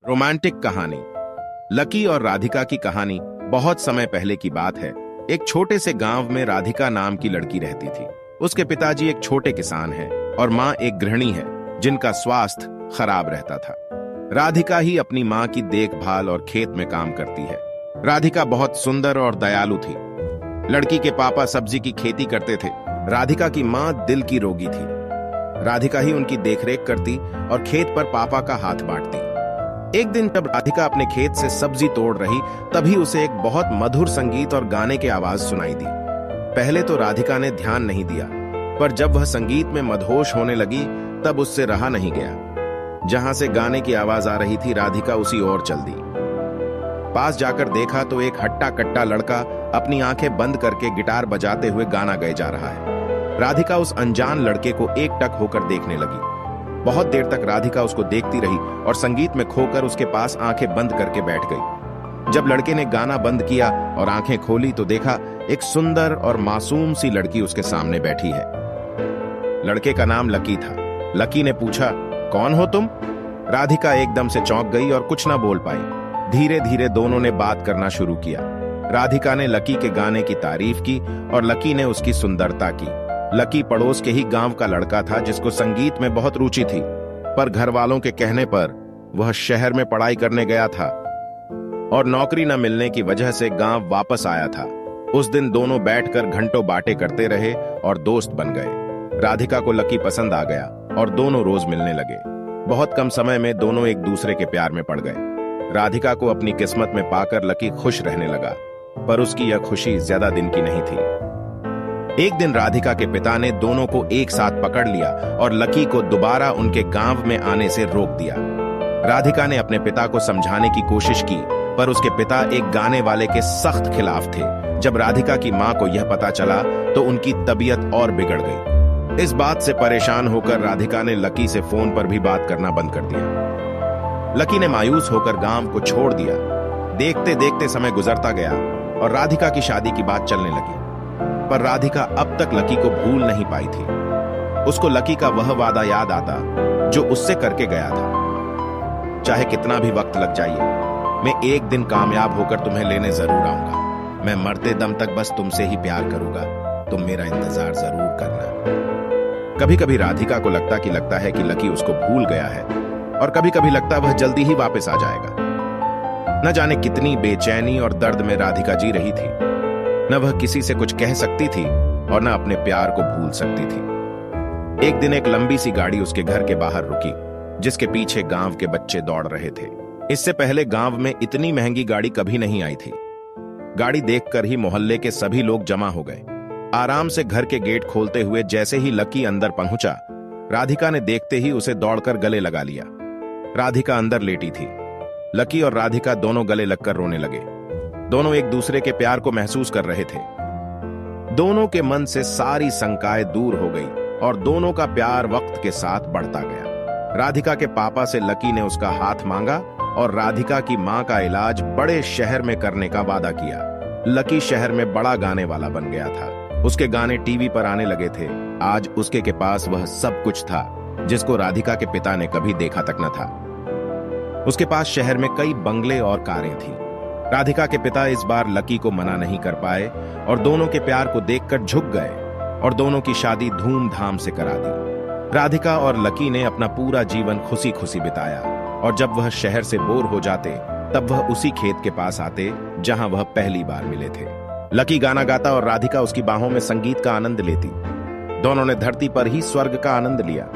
Romantic कहानी। Lucky और राधिका की कहानी बहुत समय पहले की बात है। एक छोटे से गांव में राधिका नाम की लड़की रहती थी। उसके पिताजी एक छोटे किसान हैं और माँ एक गृहिणी है जिनका स्वास्थ्य खराब रहता था। राधिका ही अपनी माँ की देखभाल और खेत में काम करती है। राधिका बहुत सुंदर और दयालु थी। लड़की के पापा सब्जी की खेती करते थे। राधिका की माँ दिल की रोगी थी। राधिका ही उनकी देखरेख करती और खेत पर पापा का हाथ बांटती। एक दिन जब राधिका अपने खेत से सब्जी तोड़ रही तभी उसे एक बहुत मधुर संगीत और गाने की आवाज सुनाई दी। पहले तो राधिका ने ध्यान नहीं दिया, पर जब वह संगीत में मदहोश होने लगी तब उससे रहा नहीं गया। जहां से गाने की आवाज आ रही थी राधिका उसी ओर चल दी। पास जाकर देखा तो एक हट्टा कट्टा लड़का अपनी आंखें बंद करके गिटार बजाते हुए गाना गाए जा रहा है। राधिका उस अनजान लड़के को एकटक होकर देखने लगी। बहुत देर तक राधिका उसको देखती रही और संगीत में खोकर उसके पास आंखें बंद करके बैठ गई। जब लड़के ने गाना बंद किया और आंखें खोली तो देखा एक सुंदर और मासूम सी लड़की उसके सामने बैठी है। लड़के का नाम लकी था। लकी ने पूछा, कौन हो तुम? राधिका एकदम से चौंक गई और कुछ ना बोल पाई। धीरे धीरे दोनों ने बात करना शुरू किया। राधिका ने लकी के गाने की तारीफ की और लकी ने उसकी सुंदरता की। लकी पड़ोस के ही गांव का लड़का था जिसको संगीत में बहुत रुचि थी, पर घर वालों के कहने पर वह शहर में पढ़ाई करने गया था और नौकरी न मिलने की वजह से गांव वापस आया था। उस दिन दोनों बैठकर घंटों बातें करते रहे और दोस्त बन गए। राधिका को लकी पसंद आ गया और दोनों रोज मिलने लगे। बहुत कम समय में दोनों एक दूसरे के प्यार में पड़ गए। राधिका को अपनी किस्मत में पाकर लकी खुश रहने लगा, पर उसकी यह खुशी ज्यादा दिन की नहीं थी। एक दिन राधिका के पिता ने दोनों को एक साथ पकड़ लिया और लकी को दोबारा उनके गांव में आने से रोक दिया। राधिका ने अपने पिता को समझाने की कोशिश की, पर उसके पिता एक गाने वाले के सख्त खिलाफ थे। जब राधिका की मां को यह पता चला तो उनकी तबीयत और बिगड़ गई। इस बात से परेशान होकर राधिका ने लकी से फोन पर भी बात करना बंद कर दिया। लकी ने मायूस होकर गांव को छोड़ दिया। देखते देखते समय गुजरता गया और राधिका की शादी की बात चलने लगी, पर राधिका अब तक लकी को भूल नहीं पाई थी। उसको लकी का वह वादा याद आता जो उससे करके गया था, चाहे कितना भी वक्त लग जाइए, मैं एक दिन कामयाब होकर तुम्हें लेने जरूर आऊंगा। मैं मरते दम तक बस तुमसे ही प्यार करूंगा, तुम मेरा इंतजार जरूर करना। कभी कभी राधिका को लगता है कि लकी उसको भूल गया है और कभी कभी लगता वह जल्दी ही वापस आ जाएगा। न जाने कितनी बेचैनी और दर्द में राधिका जी रही थी। न वह किसी से कुछ कह सकती थी और न अपने प्यार को भूल सकती थी। एक दिन एक लंबी सी गाड़ी उसके घर के बाहर रुकी, जिसके पीछे गांव के बच्चे दौड़ रहे थे। इससे पहले गांव में इतनी महंगी गाड़ी कभी नहीं आई थी। गाड़ी देखकर ही मोहल्ले के सभी लोग जमा हो गए। आराम से घर के गेट खोलते हुए जैसे ही लकी अंदर पहुंचा, राधिका ने देखते ही उसे दौड़कर गले लगा लिया। राधिका अंदर लेटी थी। लकी और राधिका दोनों गले लगकर रोने लगे। दोनों एक दूसरे के प्यार को महसूस कर रहे थे। दोनों के मन से सारी शंकाएं दूर हो गई और दोनों का प्यार वक्त के साथ बढ़ता गया। राधिका के पापा से लकी ने उसका हाथ मांगा और राधिका की मां का इलाज बड़े शहर में करने का वादा किया। लकी शहर में बड़ा गाने वाला बन गया था। उसके गाने टीवी पर आने लगे थे। आज उसके के पास वह सब कुछ था जिसको राधिका के पिता ने कभी देखा तक न था। उसके पास शहर में कई बंगले और कारें थी। राधिका के पिता इस बार लकी को मना नहीं कर पाए और दोनों के प्यार को देखकर झुक गए और दोनों की शादी धूमधाम से करा दी। राधिका और लकी ने अपना पूरा जीवन खुशी खुशी बिताया और जब वह शहर से बोर हो जाते तब वह उसी खेत के पास आते जहां वह पहली बार मिले थे। लकी गाना गाता और राधिका उसकी बाहों में संगीत का आनंद लेती। दोनों ने धरती पर ही स्वर्ग का आनंद लिया।